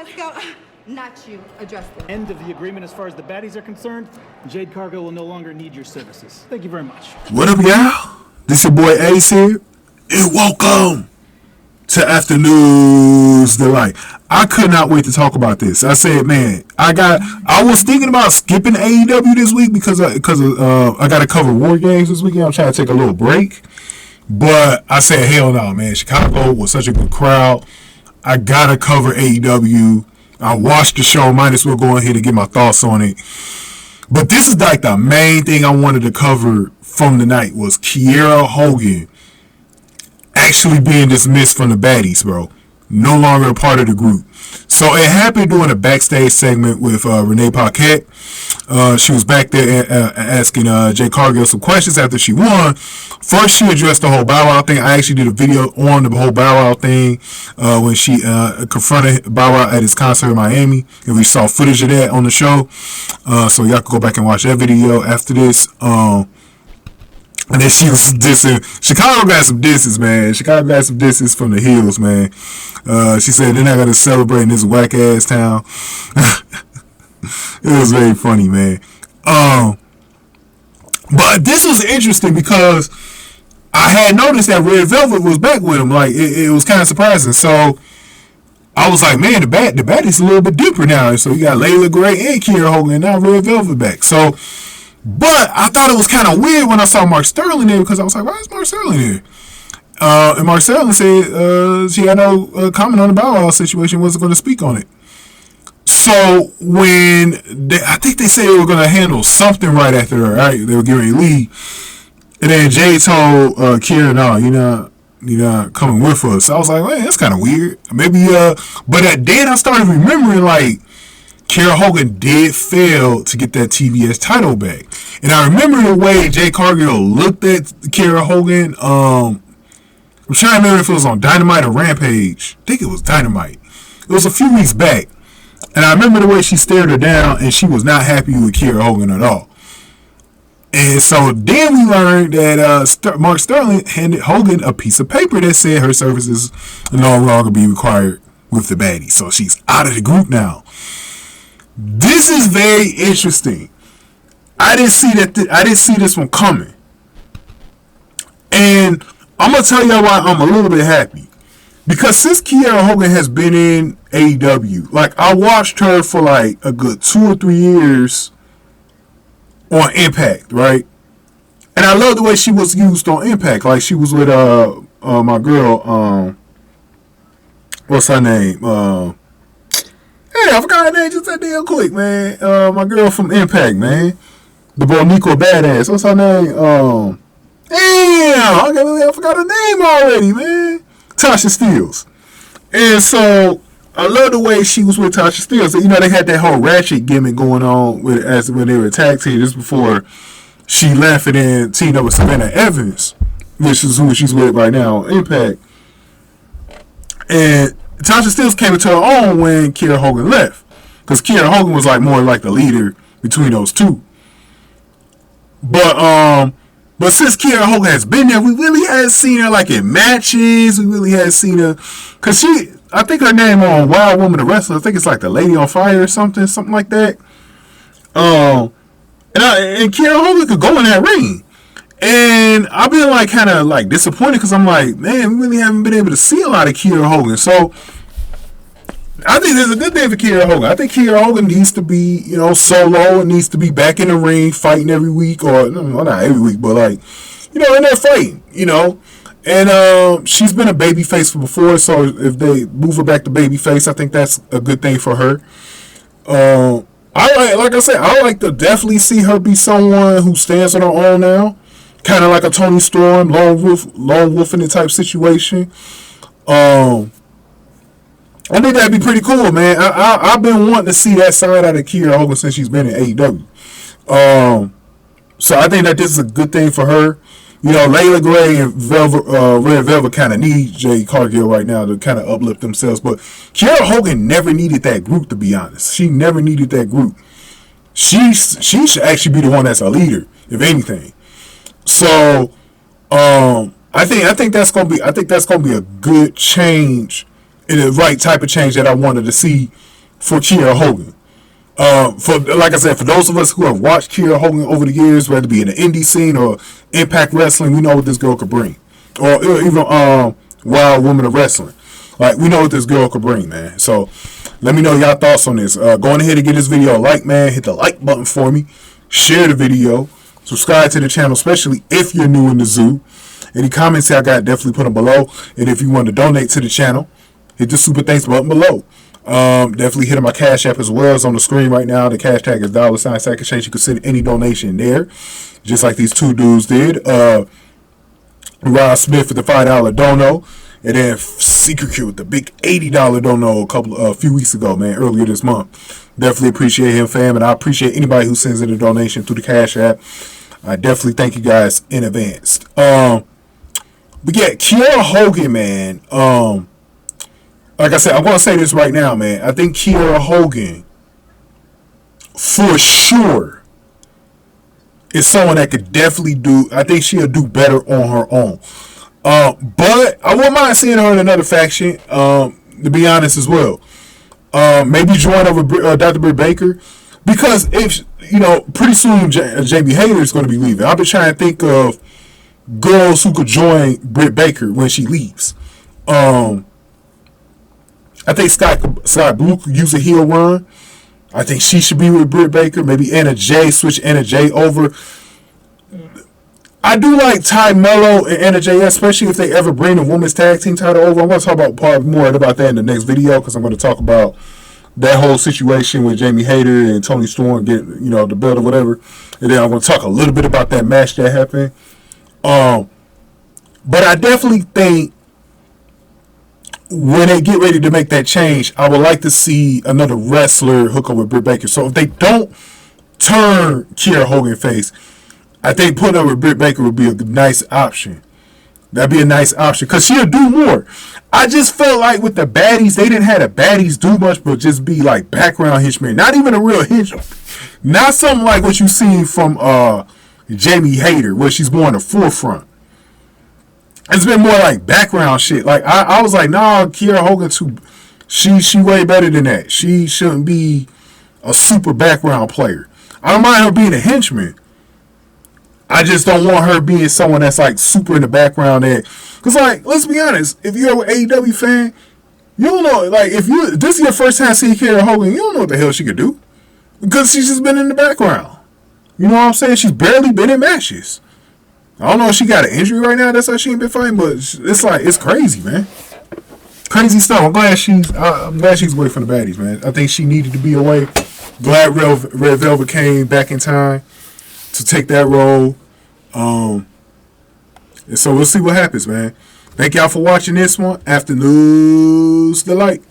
let's go. Not you. Address them. End of the agreement as far as the baddies are concerned. Jade Cargill will no longer need your services. Thank you very much. What up, y'all? This your boy Ace here, and welcome to Afternoons Delight. I could not wait to talk about this. I said, man, I was thinking about skipping AEW this week because I got to cover WarGames this weekend. I'm trying to take a little break, but I said, hell no, man. Chicago was such a good crowd. I gotta cover AEW. I watched the show. Might as well go ahead and get my thoughts on it. But this is like the main thing I wanted to cover from the night was Kiera Hogan actually being dismissed from the Baddies, bro. No longer a part of the group. So it happened during a backstage segment with Renee Paquette. She was back there asking Jade Cargill some questions after she won. First, she addressed the whole Bow Wow thing. I actually did a video on the whole Bow Wow thing when she confronted Bow Wow at his concert in Miami. And we saw footage of that on the show. So y'all can go back and watch that video after this. And then she was dissing. Chicago got some disses, man. Chicago got some disses from the heels, man. She said they're not going to celebrate in this whack-ass town. It was very funny, man. But this was interesting because I had noticed that Red Velvet was back with him. Like, it was kind of surprising. So I was like, man, the Baddies a little bit deeper now. So you got Leila Gray and Kiera Hogan, and now Red Velvet back. So, but I thought it was kind of weird when I saw Mark Sterling there because I was like, why is Mark Sterling here? And Mark Sterling said she had no comment on the Bow Wow situation, wasn't going to speak on it. So when I think they said they were going to handle something right after her, right? They were getting ready to leave. And then Jay told Kiera, no, you're not coming with us. So I was like, man, that's kind of weird. Maybe, but then I started remembering, like, Kiera Hogan did fail to get that TBS title back. And I remember the way Jade Cargill looked at Kiera Hogan. I'm trying to remember if it was on Dynamite or Rampage. I think it was Dynamite. It was a few weeks back. And I remember the way she stared her down, and she was not happy with Kiera Hogan at all. And so then we learned that Mark Sterling handed Hogan a piece of paper that said her services will no longer be required with the Baddies. So she's out of the group now. This is very interesting. I didn't see this one coming. And I'm going to tell y'all why I'm a little bit happy. Because since Kiera Hogan has been in AEW, like, I watched her for like a good 2 or 3 years on Impact, right? And I love the way she was used on Impact. Like, she was with my girl, what's her name? Hey, I forgot her name just that damn quick, man. My girl from Impact, man. The Bonico Badass. What's her name? Damn, I forgot her name already, man. Tasha Steelz. And so I love the way she was with Tasha Steelz. You know, they had that whole ratchet gimmick going on when they were tag team just before she left and then teamed up with Savannah Evans, which is who she's with right now on Impact. And Tasha Steelz came into her own when Kiera Hogan left. Because Kiera Hogan was like more like the leader between those two. But since Kiera Hogan has been there, we really haven't seen her like in matches. We really haven't seen her. Because I think her name on Wild Woman the Wrestler, I think it's like the Lady on Fire or something like that. And Kiera Hogan could go in that ring. And I've been like kind of like disappointed because I'm like, man, we really haven't been able to see a lot of Kiera Hogan. So I think there's a good thing for Kiera Hogan. I think Kiera Hogan needs to be, solo and needs to be back in the ring fighting every week, or not every week, but like, in there fighting, And she's been a babyface before, so if they move her back to babyface, I think that's a good thing for her. I like to definitely see her be someone who stands on her own now. Kind of like a Toni Storm, lone wolf in the type situation. I think that'd be pretty cool, man. I've been wanting to see that side out of Kiera Hogan since she's been in AEW. So I think that this is a good thing for her. Leila Gray and Red Velvet kind of need Jade Cargill right now to kind of uplift themselves. But Kiera Hogan never needed that group, to be honest. She never needed that group. She should actually be the one that's a leader, if anything. So, I think that's gonna be a good change, and the right type of change that I wanted to see for Kiera Hogan. For like I said, for those of us who have watched Kiera Hogan over the years, whether it be in the indie scene or Impact Wrestling, we know what this girl could bring. Or even Wild Woman of Wrestling. Like, we know what this girl could bring, man. So, let me know y'all thoughts on this. Go on ahead and give this video a like, man. Hit the like button for me. Share the video. Subscribe to the channel, especially if you're new in the zoo. Any comments I got, definitely put them below. And if you want to donate to the channel, hit the super thanks button below. Definitely hit my Cash App as well. It's on the screen right now. The cash tag is $sign Sack Exchange. You can send any donation there, just like these two dudes did. Rod Smith with the $5 dono, and then Secret Q with the big $80 dono a few weeks ago, man, earlier this month. Definitely appreciate him, fam, and I appreciate anybody who sends in a donation through the Cash App. I definitely thank you guys in advance. But yeah, Kiera Hogan, man. Like I said, I'm going to say this right now, man. I think Kiera Hogan, for sure, is someone that could definitely do, I think she'll do better on her own. But I wouldn't mind seeing her in another faction, to be honest as well. Maybe join over Dr. Britt Baker. Because if, pretty soon Jamie Hayter is going to be leaving. I've been trying to think of girls who could join Britt Baker when she leaves. I think Scott Blue could use a heel run. I think she should be with Britt Baker. Maybe Anna Jay, switch Anna Jay over. I do like Ty Mello and Anna Jay, especially if they ever bring the women's tag team title over. I'm going to talk about more about that in the next video, because I'm going to talk about that whole situation with Jamie Hayter and Toni Storm getting, the belt or whatever. And then I'm going to talk a little bit about that match that happened. But I definitely think when they get ready to make that change, I would like to see another wrestler hook up with Britt Baker. So if they don't turn Kiera Hogan face, I think putting her with Britt Baker would be a nice option. That'd be a nice option, because she'll do more. I just felt like with the baddies, they didn't have the baddies do much, but just be like background henchmen. Not even a real henchman. Not something like what you seen from Jamie Hayter, where she's more in the forefront. It's been more like background shit. Like I was like, nah, Kiera Hogan she way better than that. She shouldn't be a super background player. I don't mind her being a henchman. I just don't want her being someone that's like super in the background there. Cause like, let's be honest, if you're an AEW fan, you don't know, like if this is your first time seeing Kiera Hogan, you don't know what the hell she could do. Because she's just been in the background. You know what I'm saying? She's barely been in matches. I don't know if she got an injury right now. That's why she ain't been fighting. But it's like, it's crazy, man. Crazy stuff. I'm glad she's away from the baddies, man. I think she needed to be away. Glad Red Velvet came back in time to take that role. And so we'll see what happens, man. Thank y'all for watching this one. After News, the light.